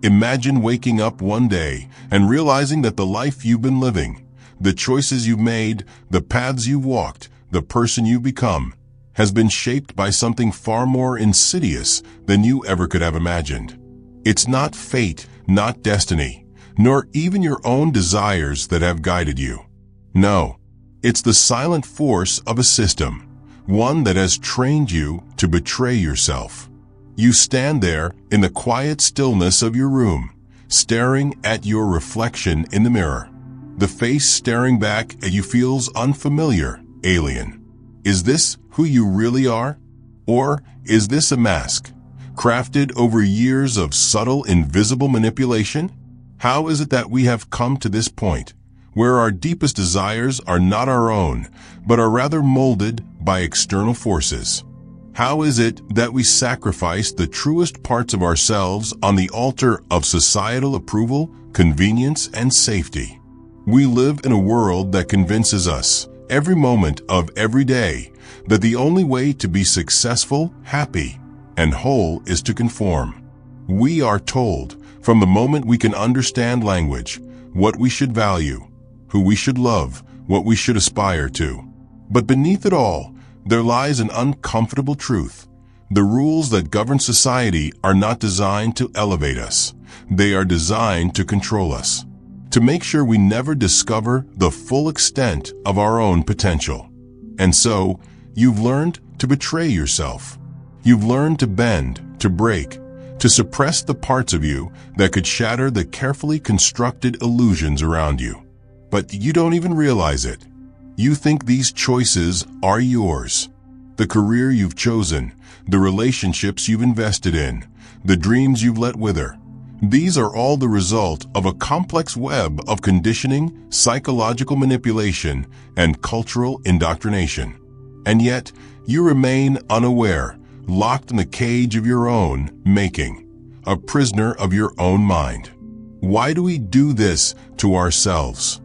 Imagine waking up one day and realizing that the life you've been living, the choices you've made, the paths you've walked, the person you've become, has been shaped by something far more insidious than you ever could have imagined. It's not fate, not destiny, nor even your own desires that have guided you. No, it's the silent force of a system, one that has trained you to betray yourself. You stand there in the quiet stillness of your room, staring at your reflection in the mirror. The face staring back at you feels unfamiliar, alien. Is this who you really are? Or is this a mask, crafted over years of subtle, invisible manipulation? How is it that we have come to this point, where our deepest desires are not our own, but are rather molded by external forces? How is it that we sacrifice the truest parts of ourselves on the altar of societal approval, convenience, and safety? We live in a world that convinces us, every moment of every day, that the only way to be successful, happy, and whole is to conform. We are told, from the moment we can understand language, what we should value, who we should love, what we should aspire to. But beneath it all, there lies an uncomfortable truth. The rules that govern society are not designed to elevate us. They are designed to control us, to make sure we never discover the full extent of our own potential. And so, you've learned to betray yourself. You've learned to bend, to break, to suppress the parts of you that could shatter the carefully constructed illusions around you. But you don't even realize it. You think these choices are yours. The career you've chosen, the relationships you've invested in, the dreams you've let wither. These are all the result of a complex web of conditioning, psychological manipulation, and cultural indoctrination. And yet, you remain unaware, locked in the cage of your own making, a prisoner of your own mind. Why do we do this to ourselves?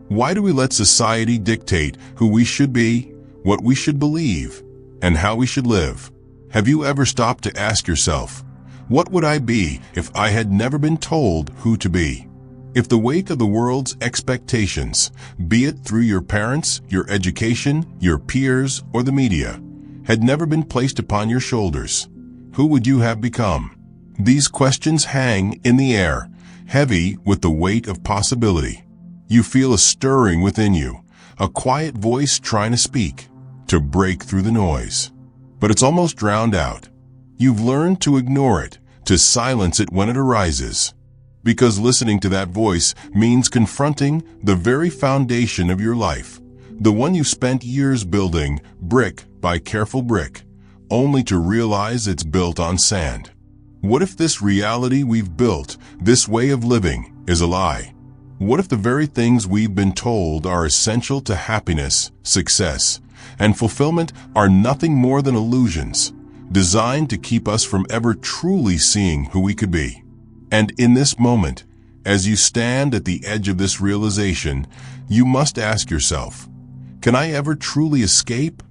Why do we let society dictate who we should be, what we should believe, and how we should live? Have you ever stopped to ask yourself, what would I be if I had never been told who to be? If the weight of the world's expectations, be it through your parents, your education, your peers, or the media, had never been placed upon your shoulders, who would you have become? These questions hang in the air, heavy with the weight of possibility. You feel a stirring within you, a quiet voice trying to speak, to break through the noise. But it's almost drowned out. You've learned to ignore it, to silence it when it arises. Because listening to that voice means confronting the very foundation of your life, the one you've spent years building, brick by careful brick, only to realize it's built on sand. What if this reality we've built, this way of living, is a lie? What if the very things we've been told are essential to happiness, success, and fulfillment are nothing more than illusions, designed to keep us from ever truly seeing who we could be? And in this moment, as you stand at the edge of this realization, you must ask yourself, can I ever truly escape?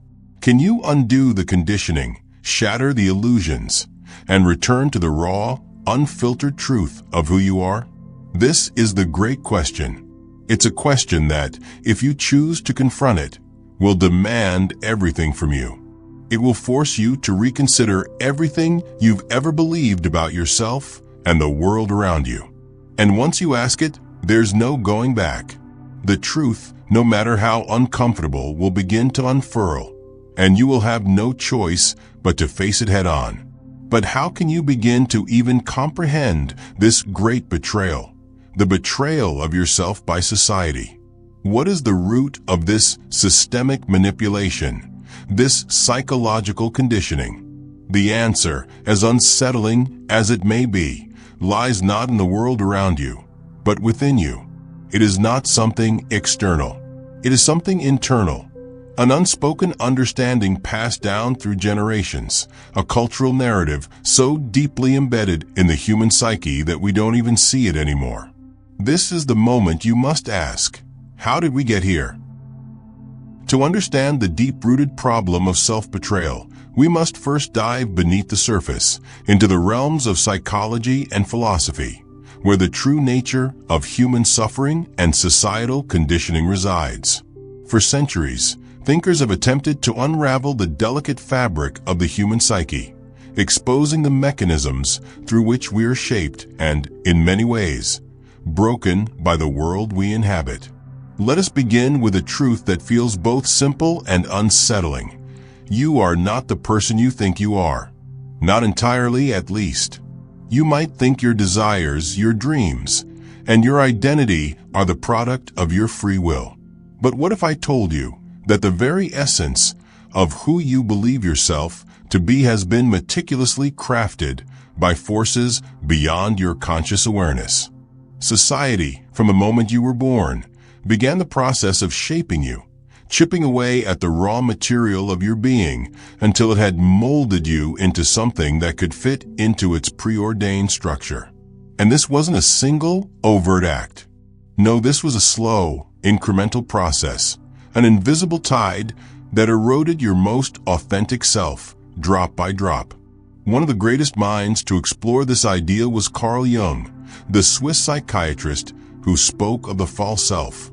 Can you undo the conditioning, shatter the illusions, and return to the raw, unfiltered truth of who you are? This is the great question. It's a question that, if you choose to confront it, will demand everything from you. It will force you to reconsider everything you've ever believed about yourself and the world around you. And once you ask it, there's no going back. The truth, no matter how uncomfortable, will begin to unfurl, and you will have no choice but to face it head on. But how can you begin to even comprehend this great betrayal? The betrayal of yourself by society. What is the root of this systemic manipulation, this psychological conditioning? The answer, as unsettling as it may be, lies not in the world around you, but within you. It is not something external. It is something internal, an unspoken understanding passed down through generations, a cultural narrative so deeply embedded in the human psyche that we don't even see it anymore. This is the moment you must ask, how did we get here? To understand the deep-rooted problem of self-betrayal, we must first dive beneath the surface, into the realms of psychology and philosophy, where the true nature of human suffering and societal conditioning resides. For centuries, thinkers have attempted to unravel the delicate fabric of the human psyche, exposing the mechanisms through which we are shaped and, in many ways, broken by the world we inhabit. Let us begin with a truth that feels both simple and unsettling. You are not the person you think you are. Not entirely, at least. You might think your desires, your dreams, and your identity are the product of your free will. But what if I told you that the very essence of who you believe yourself to be has been meticulously crafted by forces beyond your conscious awareness? Society, from the moment you were born, began the process of shaping you, chipping away at the raw material of your being until it had molded you into something that could fit into its preordained structure. And this wasn't a single, overt act. No, this was a slow, incremental process, an invisible tide that eroded your most authentic self, drop by drop. One of the greatest minds to explore this idea was Carl Jung, the Swiss psychiatrist who spoke of the false self.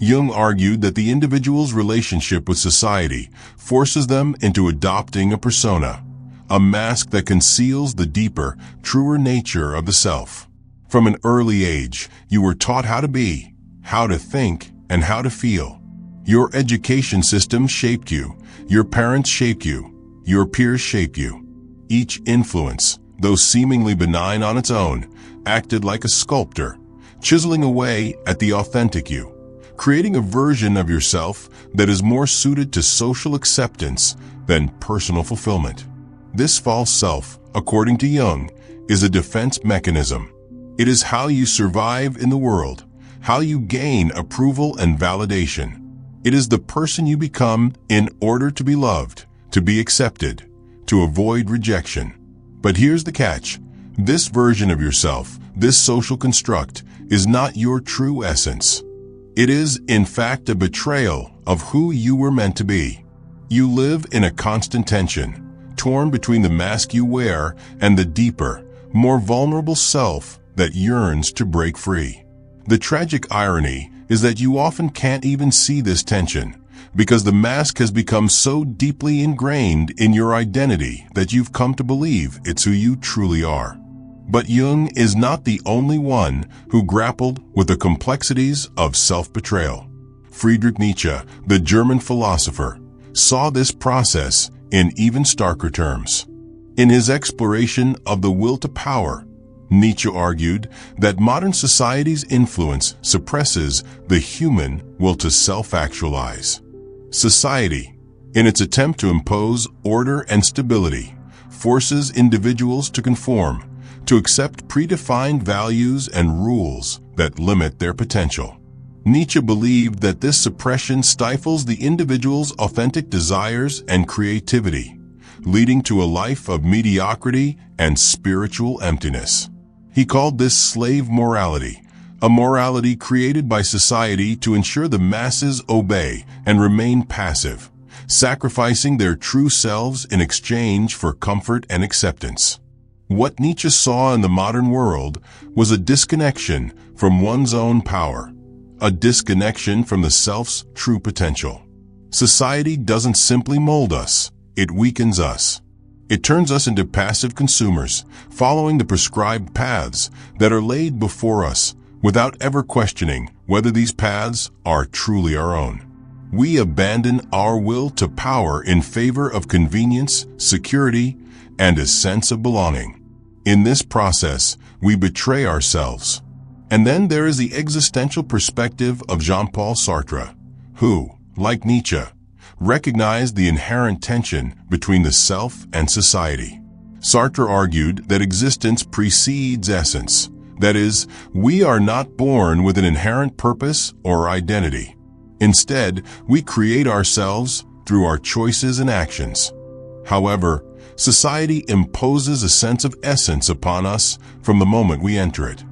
Jung argued that the individual's relationship with society forces them into adopting a persona, a mask that conceals the deeper, truer nature of the self. From an early age, you were taught how to be, how to think, and how to feel. Your education system shaped you, your parents shaped you, your peers shaped you. Each influence, though seemingly benign on its own, acted like a sculptor, chiseling away at the authentic you, creating a version of yourself that is more suited to social acceptance than personal fulfillment. This false self, according to Jung, is a defense mechanism. It is how you survive in the world, how you gain approval and validation. It is the person you become in order to be loved, to be accepted, to avoid rejection. But here's the catch. This version of yourself, this social construct, is not your true essence. It is, in fact, a betrayal of who you were meant to be. You live in a constant tension, torn between the mask you wear and the deeper, more vulnerable self that yearns to break free. The tragic irony is that you often can't even see this tension, because the mask has become so deeply ingrained in your identity that you've come to believe it's who you truly are. But Jung is not the only one who grappled with the complexities of self-betrayal. Friedrich Nietzsche, the German philosopher, saw this process in even starker terms. In his exploration of the will to power, Nietzsche argued that modern society's influence suppresses the human will to self-actualize. Society, in its attempt to impose order and stability, forces individuals to conform, to accept predefined values and rules that limit their potential. Nietzsche believed that this suppression stifles the individual's authentic desires and creativity, leading to a life of mediocrity and spiritual emptiness. He called this slave morality, a morality created by society to ensure the masses obey and remain passive, sacrificing their true selves in exchange for comfort and acceptance. What Nietzsche saw in the modern world was a disconnection from one's own power, a disconnection from the self's true potential. Society doesn't simply mold us, it weakens us. It turns us into passive consumers, following the prescribed paths that are laid before us without ever questioning whether these paths are truly our own. We abandon our will to power in favor of convenience, security, and a sense of belonging. In this process, we betray ourselves. And then there is the existential perspective of Jean-Paul Sartre, who, like Nietzsche, recognized the inherent tension between the self and society. Sartre argued that existence precedes essence. That is, we are not born with an inherent purpose or identity. Instead, we create ourselves through our choices and actions. However, society imposes a sense of essence upon us from the moment we enter it.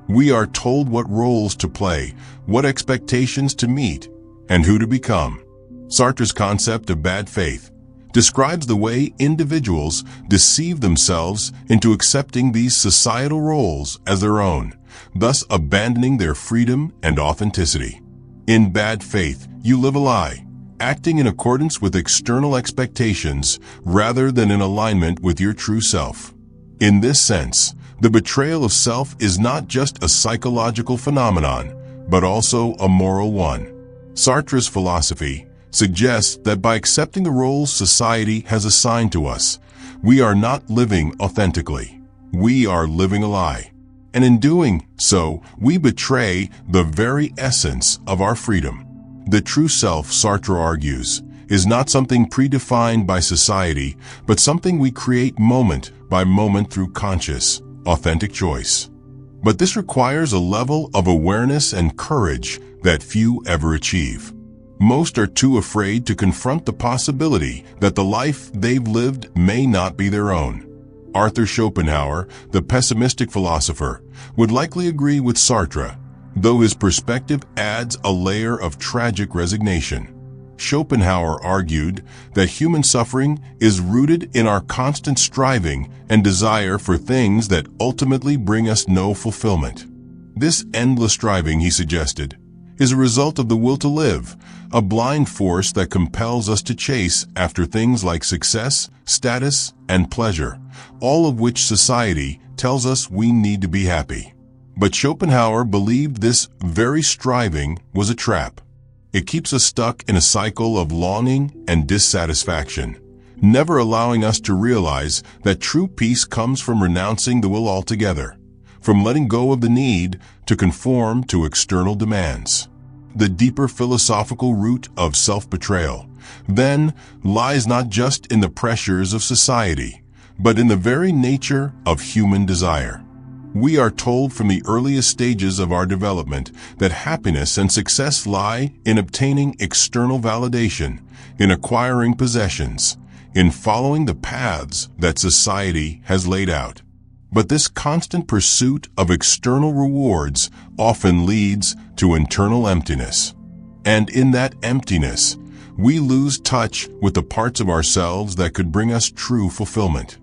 We are told what roles to play, what expectations to meet, and who to become. Sartre's concept of bad faith describes the way individuals deceive themselves into accepting these societal roles as their own, thus abandoning their freedom and authenticity. In bad faith, you live a lie, acting in accordance with external expectations rather than in alignment with your true self. In this sense, the betrayal of self is not just a psychological phenomenon, but also a moral one. Sartre's philosophy suggests that by accepting the roles society has assigned to us, we are not living authentically. We are living a lie. And in doing so, we betray the very essence of our freedom. The true self, Sartre argues, is not something predefined by society, but something we create moment by moment through conscious, authentic choice. But this requires a level of awareness and courage that few ever achieve. Most are too afraid to confront the possibility that the life they've lived may not be their own. Arthur Schopenhauer, the pessimistic philosopher, would likely agree with Sartre, though his perspective adds a layer of tragic resignation. Schopenhauer argued that human suffering is rooted in our constant striving and desire for things that ultimately bring us no fulfillment. This endless striving, he suggested, is a result of the will to live, a blind force that compels us to chase after things like success, status, and pleasure, all of which society tells us we need to be happy. But Schopenhauer believed this very striving was a trap. It keeps us stuck in a cycle of longing and dissatisfaction, never allowing us to realize that true peace comes from renouncing the will altogether, from letting go of the need to conform to external demands. The deeper philosophical root of self-betrayal, then, lies not just in the pressures of society, but in the very nature of human desire. We are told from the earliest stages of our development that happiness and success lie in obtaining external validation, in acquiring possessions, in following the paths that society has laid out. But this constant pursuit of external rewards often leads to internal emptiness. And in that emptiness, we lose touch with the parts of ourselves that could bring us true fulfillment.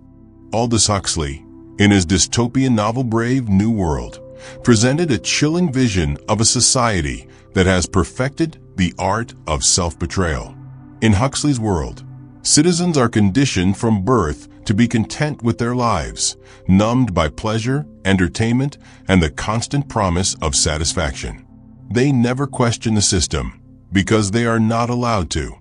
Aldous Huxley, in his dystopian novel Brave New World, presented a chilling vision of a society that has perfected the art of self-betrayal. In Huxley's world, citizens are conditioned from birth to be content with their lives, numbed by pleasure, entertainment, and the constant promise of satisfaction. They never question the system, because they are not allowed to.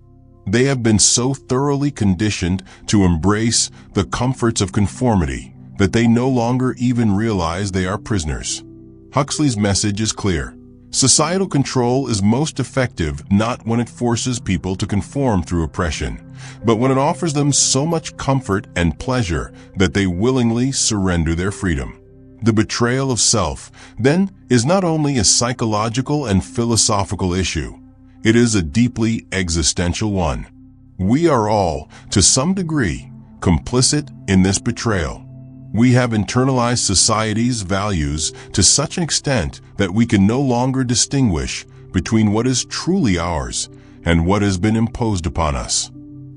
They have been so thoroughly conditioned to embrace the comforts of conformity that they no longer even realize they are prisoners. Huxley's message is clear. Societal control is most effective not when it forces people to conform through oppression, but when it offers them so much comfort and pleasure that they willingly surrender their freedom. The betrayal of self, then, is not only a psychological and philosophical issue, it is a deeply existential one. We are all, to some degree, complicit in this betrayal. We have internalized society's values to such an extent that we can no longer distinguish between what is truly ours and what has been imposed upon us.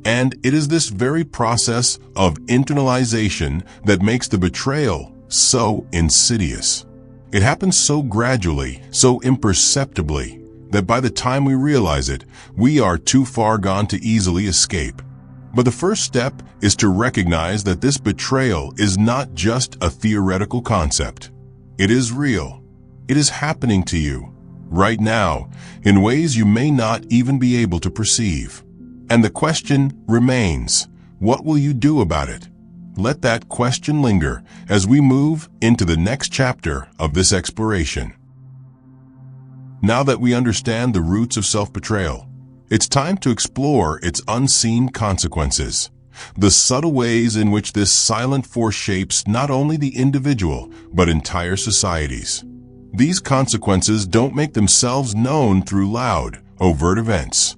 And it is this very process of internalization that makes the betrayal so insidious. It happens so gradually, so imperceptibly, that by the time we realize it, we are too far gone to easily escape. But the first step is to recognize that this betrayal is not just a theoretical concept. It is real. It is happening to you, right now, in ways you may not even be able to perceive. And the question remains, what will you do about it? Let that question linger as we move into the next chapter of this exploration. Now that we understand the roots of self-betrayal, it's time to explore its unseen consequences, the subtle ways in which this silent force shapes not only the individual, but entire societies. These consequences don't make themselves known through loud, overt events.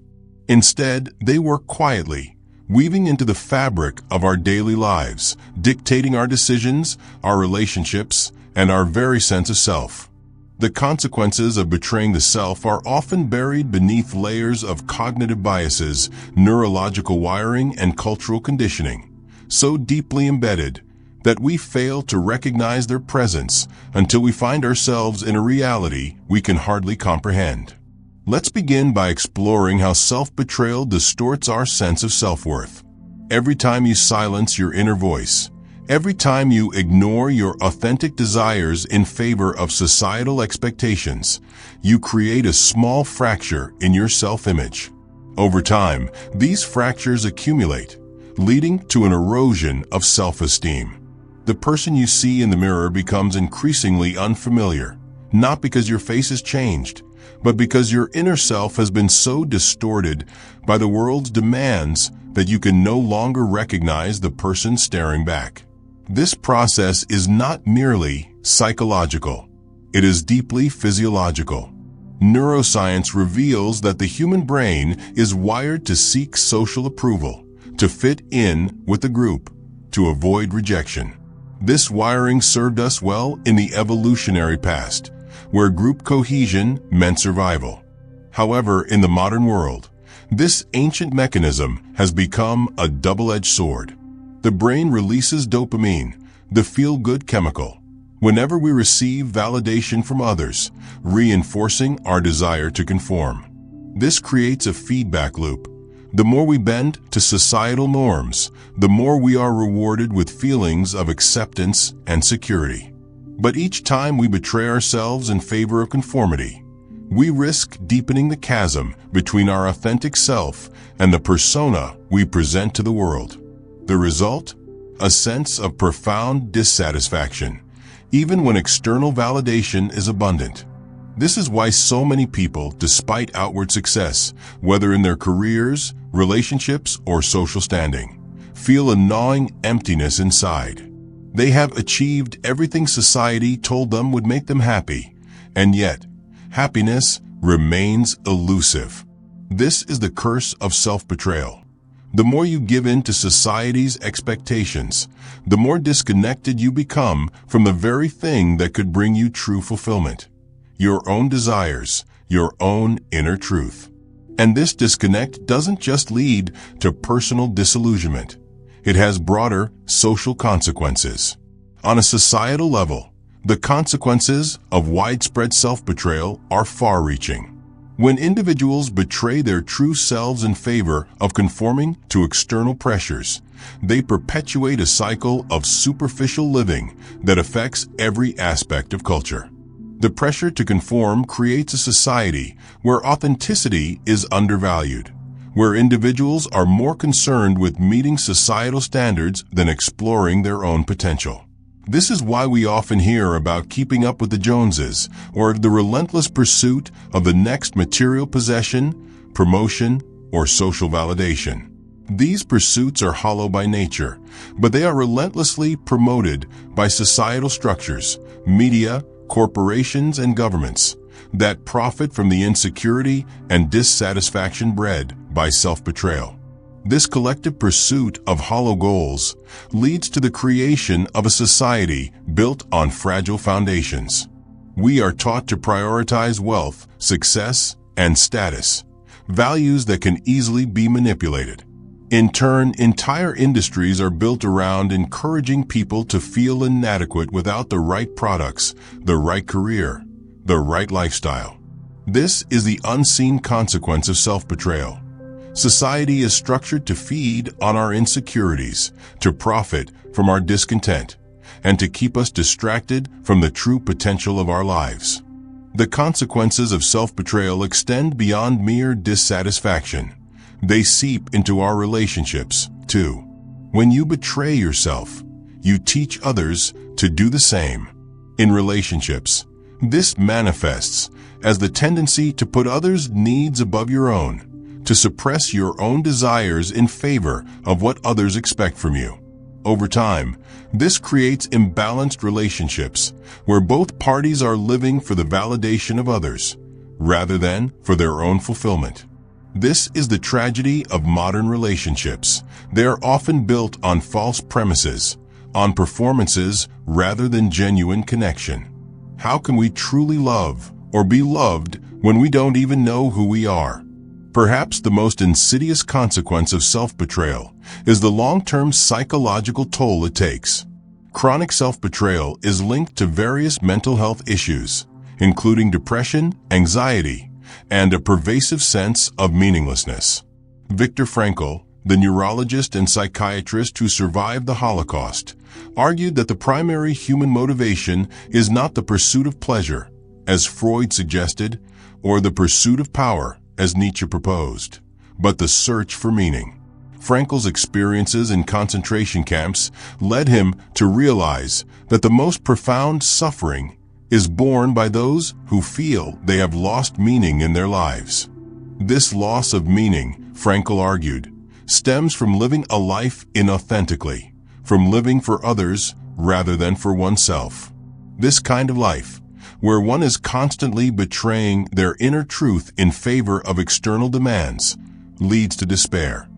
Instead, they work quietly, weaving into the fabric of our daily lives, dictating our decisions, our relationships, and our very sense of self. The consequences of betraying the self are often buried beneath layers of cognitive biases, neurological wiring, and cultural conditioning, so deeply embedded that we fail to recognize their presence until we find ourselves in a reality we can hardly comprehend. Let's begin by exploring how self-betrayal distorts our sense of self-worth. Every time you silence your inner voice, every time you ignore your authentic desires in favor of societal expectations, you create a small fracture in your self-image. Over time, these fractures accumulate, leading to an erosion of self-esteem. The person you see in the mirror becomes increasingly unfamiliar, not because your face has changed, but because your inner self has been so distorted by the world's demands that you can no longer recognize the person staring back. This process is not merely psychological. It is deeply physiological. Neuroscience reveals that the human brain is wired to seek social approval, to fit in with the group, to avoid rejection. This wiring served us well in the evolutionary past, where group cohesion meant survival. However, in the modern world, this ancient mechanism has become a double-edged sword. The brain releases dopamine, the feel-good chemical, whenever we receive validation from others, reinforcing our desire to conform. This creates a feedback loop. The more we bend to societal norms, the more we are rewarded with feelings of acceptance and security. But each time we betray ourselves in favor of conformity, we risk deepening the chasm between our authentic self and the persona we present to the world. The result? A sense of profound dissatisfaction, even when external validation is abundant. This is why so many people, despite outward success, whether in their careers, relationships, or social standing, feel a gnawing emptiness inside. They have achieved everything society told them would make them happy, and yet, happiness remains elusive. This is the curse of self-betrayal. The more you give in to society's expectations, the more disconnected you become from the very thing that could bring you true fulfillment. Your own desires, your own inner truth. And this disconnect doesn't just lead to personal disillusionment. It has broader social consequences. On a societal level, the consequences of widespread self-betrayal are far-reaching. When individuals betray their true selves in favor of conforming to external pressures, they perpetuate a cycle of superficial living that affects every aspect of culture. The pressure to conform creates a society where authenticity is undervalued, where individuals are more concerned with meeting societal standards than exploring their own potential. This is why we often hear about keeping up with the Joneses or the relentless pursuit of the next material possession, promotion, or social validation. These pursuits are hollow by nature, but they are relentlessly promoted by societal structures, media, corporations, and governments that profit from the insecurity and dissatisfaction bred by self-betrayal. This collective pursuit of hollow goals leads to the creation of a society built on fragile foundations. We are taught to prioritize wealth, success, and status, values that can easily be manipulated. In turn, entire industries are built around encouraging people to feel inadequate without the right products, the right career, the right lifestyle. This is the unseen consequence of self-betrayal. Society is structured to feed on our insecurities, to profit from our discontent, and to keep us distracted from the true potential of our lives. The consequences of self-betrayal extend beyond mere dissatisfaction. They seep into our relationships, too. When you betray yourself, you teach others to do the same. In relationships, this manifests as the tendency to put others' needs above your own, to suppress your own desires in favor of what others expect from you. Over time, this creates imbalanced relationships where both parties are living for the validation of others, rather than for their own fulfillment. This is the tragedy of modern relationships. They are often built on false premises, on performances rather than genuine connection. How can we truly love or be loved when we don't even know who we are? Perhaps the most insidious consequence of self-betrayal is the long-term psychological toll it takes. Chronic self-betrayal is linked to various mental health issues, including depression, anxiety, and a pervasive sense of meaninglessness. Viktor Frankl, the neurologist and psychiatrist who survived the Holocaust, argued that the primary human motivation is not the pursuit of pleasure, as Freud suggested, or the pursuit of power, as Nietzsche proposed, but the search for meaning. Frankl's experiences in concentration camps led him to realize that the most profound suffering is borne by those who feel they have lost meaning in their lives. This loss of meaning, Frankl argued, stems from living a life inauthentically, from living for others rather than for oneself. This kind of life, where one is constantly betraying their inner truth in favor of external demands, leads to despair.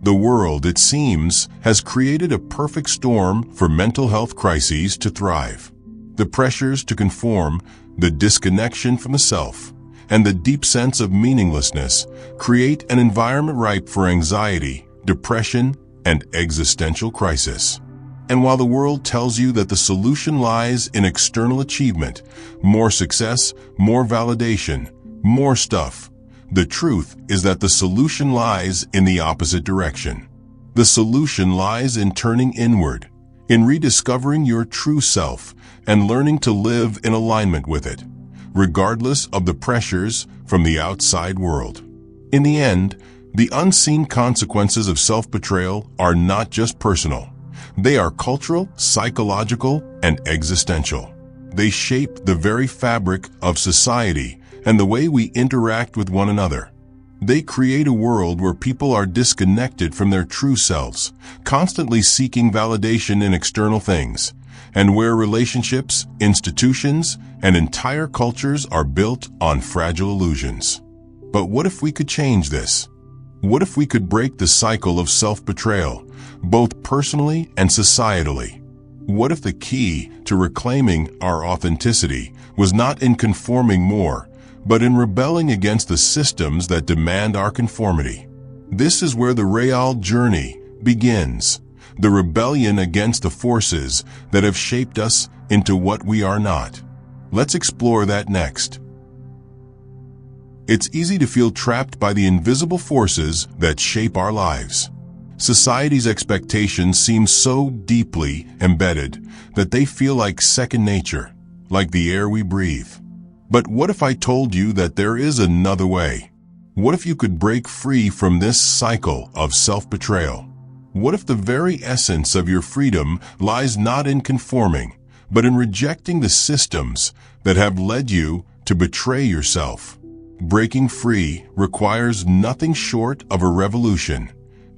The world, it seems, has created a perfect storm for mental health crises to thrive. The pressures to conform, the disconnection from the self, and the deep sense of meaninglessness create an environment ripe for anxiety, depression, and existential crisis. And while the world tells you that the solution lies in external achievement, more success, more validation, more stuff, the truth is that the solution lies in the opposite direction. The solution lies in turning inward, in rediscovering your true self and learning to live in alignment with it, regardless of the pressures from the outside world. In the end, the unseen consequences of self-betrayal are not just personal. They are cultural, psychological, and existential. They shape the very fabric of society and the way we interact with one another. They create a world where people are disconnected from their true selves, constantly seeking validation in external things, and where relationships, institutions, and entire cultures are built on fragile illusions. But what if we could change this? What if we could break the cycle of self-betrayal, both personally and societally? What if the key to reclaiming our authenticity was not in conforming more, but in rebelling against the systems that demand our conformity? This is where the real journey begins, the rebellion against the forces that have shaped us into what we are not. Let's explore that next. It's easy to feel trapped by the invisible forces that shape our lives. Society's expectations seem so deeply embedded that they feel like second nature, like the air we breathe. But what if I told you that there is another way? What if you could break free from this cycle of self-betrayal? What if the very essence of your freedom lies not in conforming, but in rejecting the systems that have led you to betray yourself? Breaking free requires nothing short of a revolution,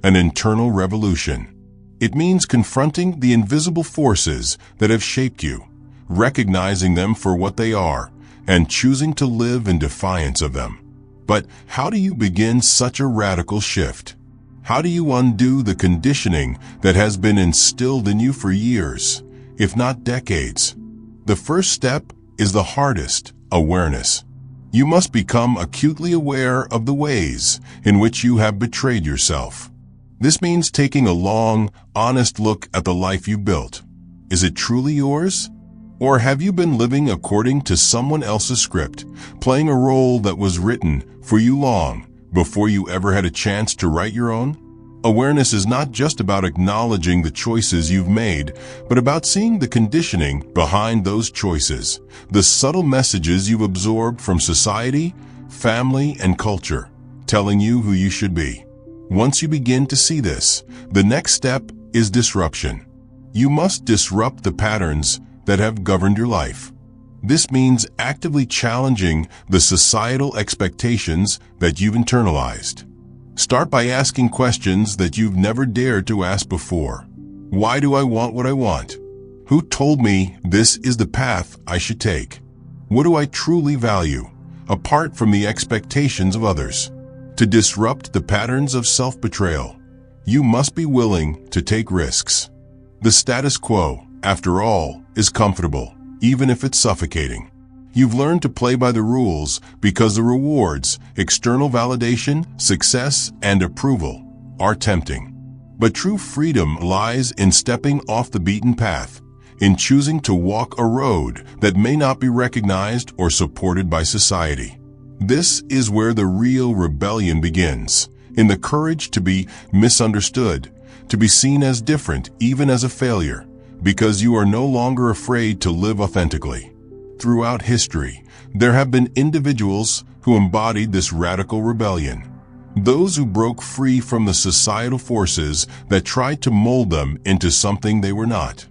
an internal revolution. It means confronting the invisible forces that have shaped you, recognizing them for what they are, and choosing to live in defiance of them. But how do you begin such a radical shift? How do you undo the conditioning that has been instilled in you for years, if not decades? The first step is the hardest: awareness. You must become acutely aware of the ways in which you have betrayed yourself. This means taking a long, honest look at the life you built. Is it truly yours? Or have you been living according to someone else's script, playing a role that was written for you long before you ever had a chance to write your own? Awareness is not just about acknowledging the choices you've made, but about seeing the conditioning behind those choices, the subtle messages you've absorbed from society, family, and culture, telling you who you should be. Once you begin to see this, the next step is disruption. You must disrupt the patterns that have governed your life. This means actively challenging the societal expectations that you've internalized. Start by asking questions that you've never dared to ask before. Why do I want what I want? Who told me this is the path I should take? What do I truly value, apart from the expectations of others? To disrupt the patterns of self-betrayal, you must be willing to take risks. The status quo, after all, is comfortable, even if it's suffocating. You've learned to play by the rules because the rewards, external validation, success, and approval, are tempting. But true freedom lies in stepping off the beaten path, in choosing to walk a road that may not be recognized or supported by society. This is where the real rebellion begins, in the courage to be misunderstood, to be seen as different, even as a failure, because you are no longer afraid to live authentically. Throughout history, there have been individuals who embodied this radical rebellion. Those who broke free from the societal forces that tried to mold them into something they were not.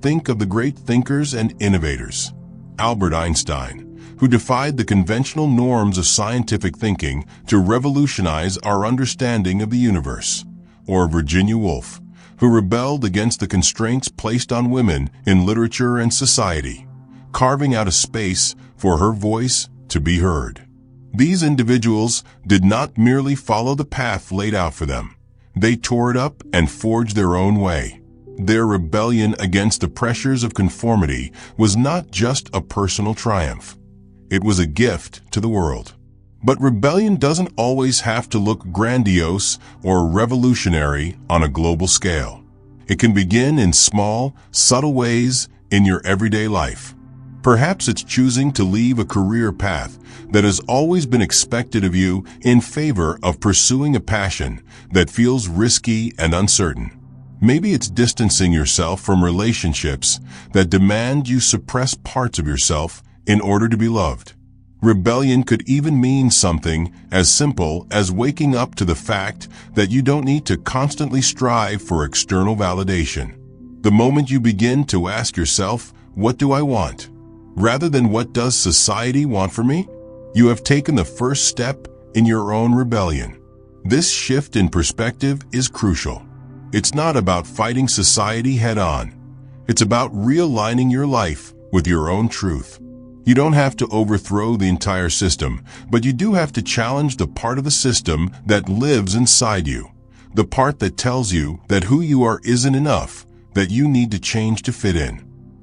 Think of the great thinkers and innovators. Albert Einstein, who defied the conventional norms of scientific thinking to revolutionize our understanding of the universe. Or Virginia Woolf, who rebelled against the constraints placed on women in literature and society, carving out a space for her voice to be heard. These individuals did not merely follow the path laid out for them. They tore it up and forged their own way. Their rebellion against the pressures of conformity was not just a personal triumph. It was a gift to the world. But rebellion doesn't always have to look grandiose or revolutionary on a global scale. It can begin in small, subtle ways in your everyday life. Perhaps it's choosing to leave a career path that has always been expected of you in favor of pursuing a passion that feels risky and uncertain. Maybe it's distancing yourself from relationships that demand you suppress parts of yourself in order to be loved. Rebellion could even mean something as simple as waking up to the fact that you don't need to constantly strive for external validation. The moment you begin to ask yourself, "What do I want?" rather than "What does society want for me?" you have taken the first step in your own rebellion. This shift in perspective is crucial. It's not about fighting society head-on. It's about realigning your life with your own truth. You don't have to overthrow the entire system, but you do have to challenge the part of the system that lives inside you, the part that tells you that who you are isn't enough, that you need to change to fit in.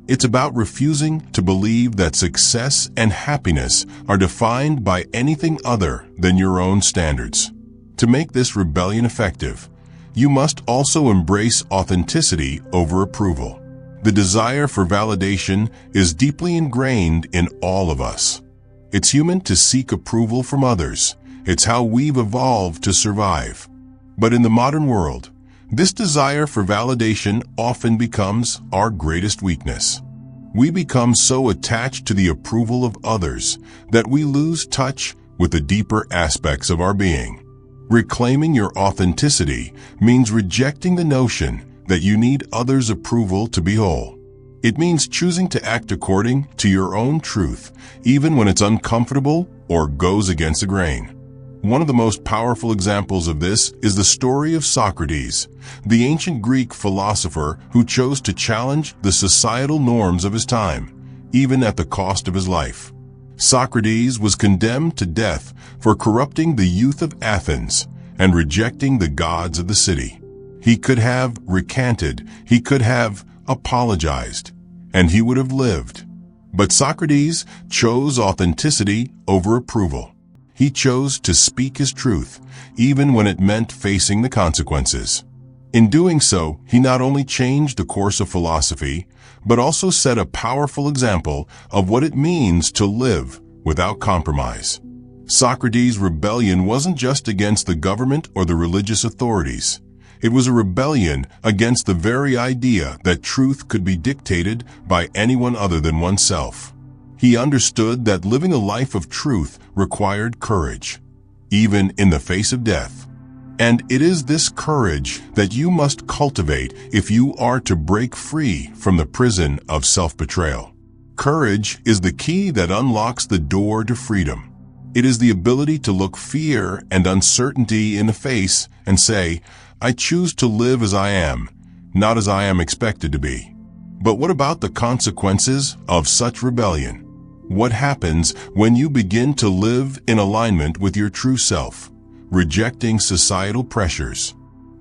It's about refusing to believe that success and happiness are defined by anything other than your own standards. To make this rebellion effective, you must also embrace authenticity over approval. The desire for validation is deeply ingrained in all of us. It's human to seek approval from others. It's how we've evolved to survive. But in the modern world, this desire for validation often becomes our greatest weakness. We become so attached to the approval of others that we lose touch with the deeper aspects of our being. Reclaiming your authenticity means rejecting the notion that you need others' approval to be whole. It means choosing to act according to your own truth, even when it's uncomfortable or goes against the grain. One of the most powerful examples of this is the story of Socrates, the ancient Greek philosopher who chose to challenge the societal norms of his time, even at the cost of his life. Socrates was condemned to death for corrupting the youth of Athens and rejecting the gods of the city. He could have recanted, he could have apologized, and he would have lived. But Socrates chose authenticity over approval. He chose to speak his truth, even when it meant facing the consequences. In doing so, he not only changed the course of philosophy, but also set a powerful example of what it means to live without compromise. Socrates' rebellion wasn't just against the government or the religious authorities. It was a rebellion against the very idea that truth could be dictated by anyone other than oneself. He understood that living a life of truth required courage, even in the face of death. And it is this courage that you must cultivate if you are to break free from the prison of self-betrayal. Courage is the key that unlocks the door to freedom. It is the ability to look fear and uncertainty in the face and say, "I choose to live as I am, not as I am expected to be." But what about the consequences of such rebellion? What happens when you begin to live in alignment with your true self, rejecting societal pressures?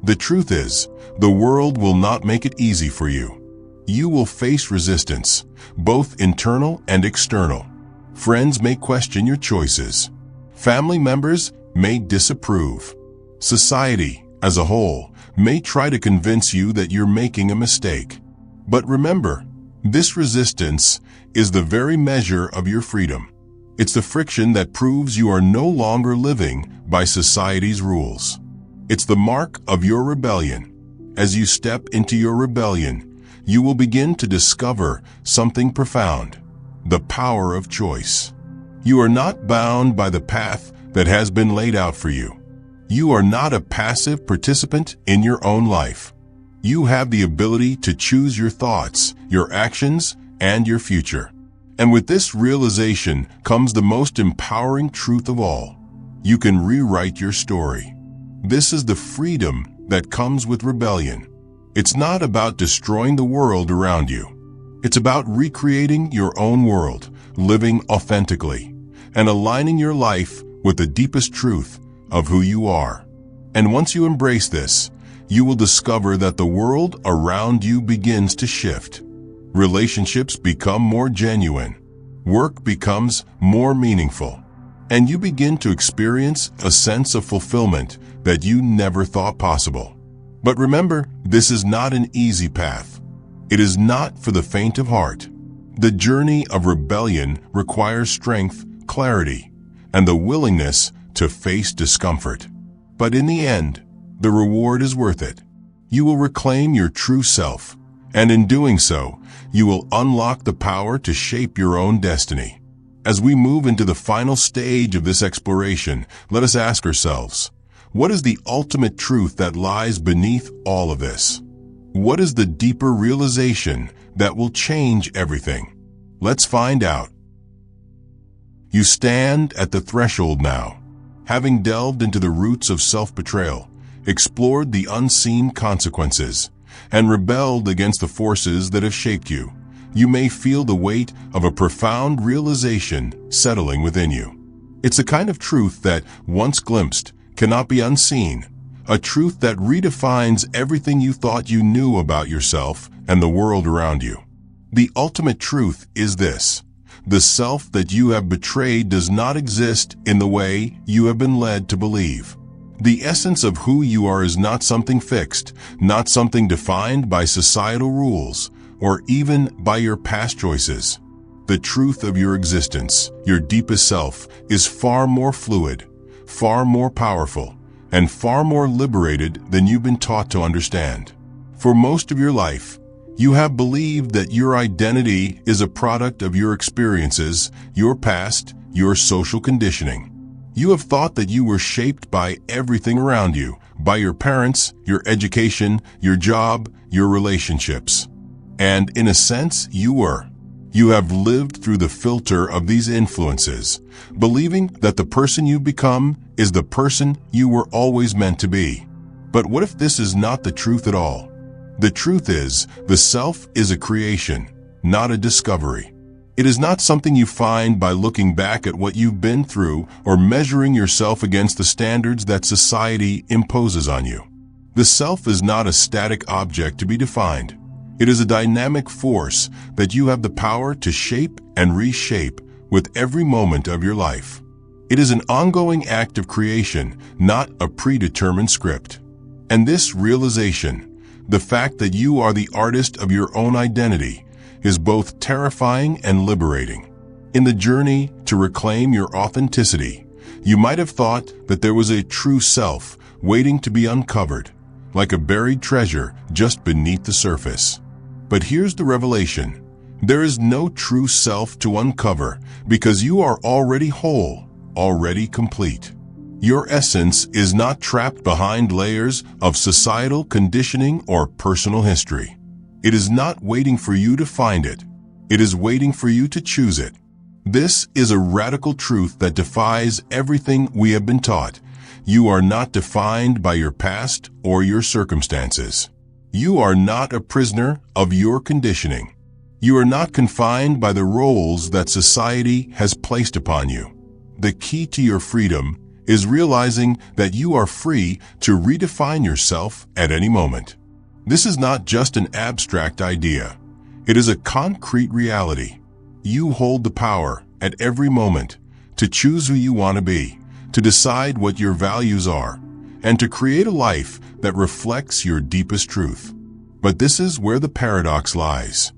The truth is, the world will not make it easy for you. You will face resistance, both internal and external. Friends may question your choices. Family members may disapprove. Society, as a whole, may try to convince you that you're making a mistake. But remember, This resistance is the very measure of your freedom. It's the friction that proves you are no longer living by society's rules. It's the mark of your rebellion. As you step into your rebellion, you will begin to discover something profound: the power of choice. You are not bound by the path that has been laid out for you. You are not a passive participant in your own life. You have the ability to choose your thoughts, your actions, and your future. And with this realization comes the most empowering truth of all: you can rewrite your story. This is the freedom that comes with rebellion. It's not about destroying the world around you. It's about recreating your own world, living authentically, and aligning your life with the deepest truth of who you are. And once you embrace this, you will discover that the world around you begins to shift. Relationships become more genuine. Work becomes more meaningful. And you begin to experience a sense of fulfillment that you never thought possible. But remember, this is not an easy path. It is not for the faint of heart. The journey of rebellion requires strength, clarity, and the willingness to face discomfort. But in the end, the reward is worth it. You will reclaim your true self, and in doing so, you will unlock the power to shape your own destiny. As we move into the final stage of this exploration, let us ask ourselves, what is the ultimate truth that lies beneath all of this? What is the deeper realization that will change everything? Let's find out. You stand at the threshold now, having delved into the roots of self-betrayal, explored the unseen consequences, and rebelled against the forces that have shaped you. You may feel the weight of a profound realization settling within you. It's a kind of truth that, once glimpsed, cannot be unseen, a truth that redefines everything you thought you knew about yourself and the world around you. The ultimate truth is this: the self that you have betrayed does not exist in the way you have been led to believe. The essence of who you are is not something fixed, not something defined by societal rules, or even by your past choices. The truth of your existence, your deepest self, is far more fluid, far more powerful, and far more liberated than you've been taught to understand. For most of your life, you have believed that your identity is a product of your experiences, your past, your social conditioning. You have thought that you were shaped by everything around you, by your parents, your education, your job, your relationships. And in a sense, you were. You have lived through the filter of these influences, believing that the person you become is the person you were always meant to be. But what if this is not the truth at all? The truth is, the self is a creation, not a discovery. It is not something you find by looking back at what you've been through or measuring yourself against the standards that society imposes on you. The self is not a static object to be defined. It is a dynamic force that you have the power to shape and reshape with every moment of your life. It is an ongoing act of creation, not a predetermined script. And this realization, the fact that you are the artist of your own identity, is both terrifying and liberating. In the journey to reclaim your authenticity, you might have thought that there was a true self waiting to be uncovered, like a buried treasure just beneath the surface. But here's the revelation: there is no true self to uncover because you are already whole, already complete. Your essence is not trapped behind layers of societal conditioning or personal history. It is not waiting for you to find it. It is waiting for you to choose it. This is a radical truth that defies everything we have been taught. You are not defined by your past or your circumstances. You are not a prisoner of your conditioning. You are not confined by the roles that society has placed upon you. The key to your freedom is realizing that you are free to redefine yourself at any moment. This is not just an abstract idea. It is a concrete reality. You hold the power at every moment to choose who you want to be, to decide what your values are, and to create a life that reflects your deepest truth. But this is where the paradox lies.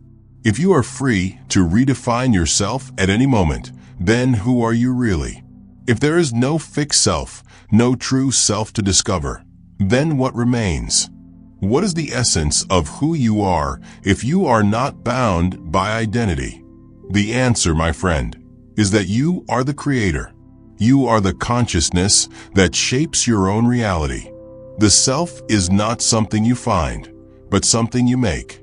If you are free to redefine yourself at any moment, then who are you really? If there is no fixed self, no true self to discover, then what remains? What is the essence of who you are if you are not bound by identity? The answer, my friend, is that you are the creator. You are the consciousness that shapes your own reality. The self is not something you find, but something you make.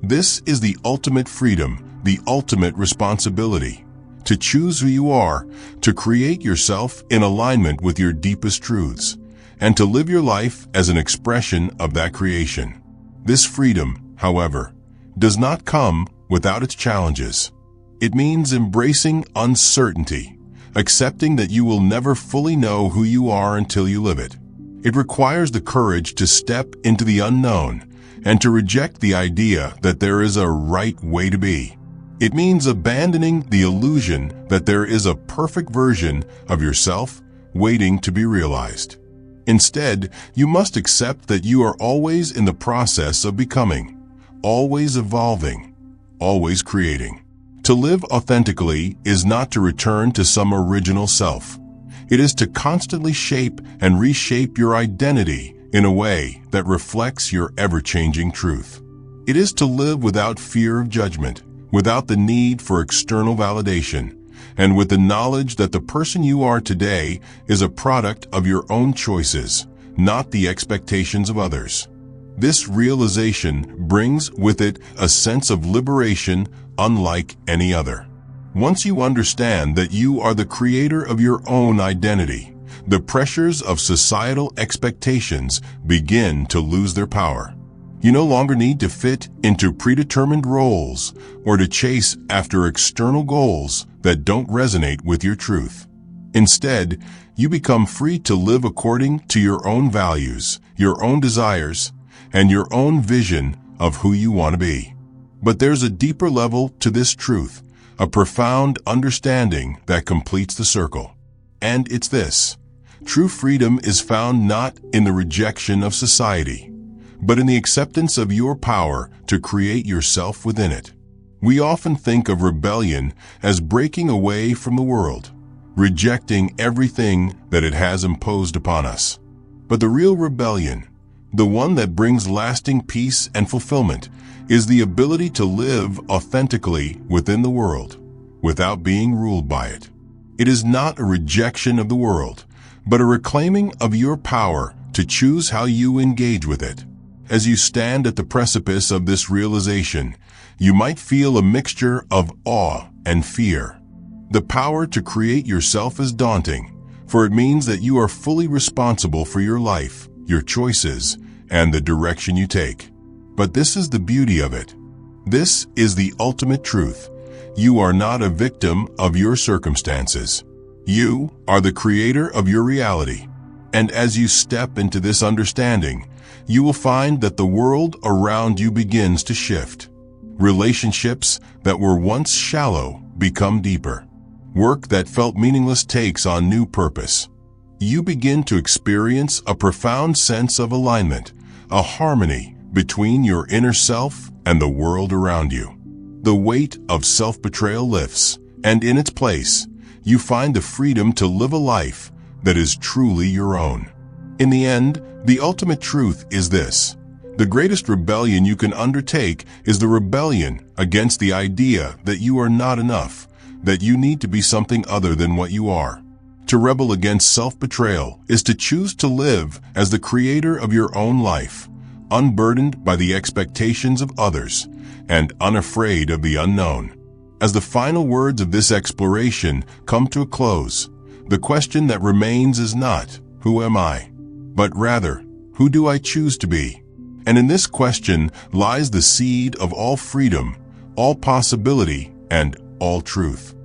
This is the ultimate freedom, the ultimate responsibility. To choose who you are, to create yourself in alignment with your deepest truths, and to live your life as an expression of that creation. This freedom, however, does not come without its challenges. It means embracing uncertainty, accepting that you will never fully know who you are until you live it. It requires the courage to step into the unknown and to reject the idea that there is a right way to be. It means abandoning the illusion that there is a perfect version of yourself waiting to be realized. Instead, you must accept that you are always in the process of becoming, always evolving, always creating. To live authentically is not to return to some original self. It is to constantly shape and reshape your identity in a way that reflects your ever-changing truth. It is to live without fear of judgment, without the need for external validation, and with the knowledge that the person you are today is a product of your own choices, not the expectations of others. This realization brings with it a sense of liberation unlike any other. Once you understand that you are the creator of your own identity, the pressures of societal expectations begin to lose their power. You no longer need to fit into predetermined roles or to chase after external goals that don't resonate with your truth. Instead, you become free to live according to your own values, your own desires, and your own vision of who you want to be. But there's a deeper level to this truth, a profound understanding that completes the circle. And it's this: true freedom is found not in the rejection of society, but in the acceptance of your power to create yourself within it. We often think of rebellion as breaking away from the world, rejecting everything that it has imposed upon us. But the real rebellion, the one that brings lasting peace and fulfillment, is the ability to live authentically within the world, without being ruled by it. It is not a rejection of the world, but a reclaiming of your power to choose how you engage with it. As you stand at the precipice of this realization, you might feel a mixture of awe and fear. The power to create yourself is daunting, for it means that you are fully responsible for your life, your choices, and the direction you take. But this is the beauty of it. This is the ultimate truth. You are not a victim of your circumstances. You are the creator of your reality. And as you step into this understanding, you will find that the world around you begins to shift. Relationships that were once shallow become deeper. Work that felt meaningless takes on new purpose. You begin to experience a profound sense of alignment, a harmony between your inner self and the world around you. The weight of self-betrayal lifts, and in its place, you find the freedom to live a life that is truly your own. In the end, the ultimate truth is this: the greatest rebellion you can undertake is the rebellion against the idea that you are not enough, that you need to be something other than what you are. To rebel against self-betrayal is to choose to live as the creator of your own life, unburdened by the expectations of others, and unafraid of the unknown. As the final words of this exploration come to a close, the question that remains is not, "Who am I?" but rather, "Who do I choose to be?" And in this question lies the seed of all freedom, all possibility, and all truth.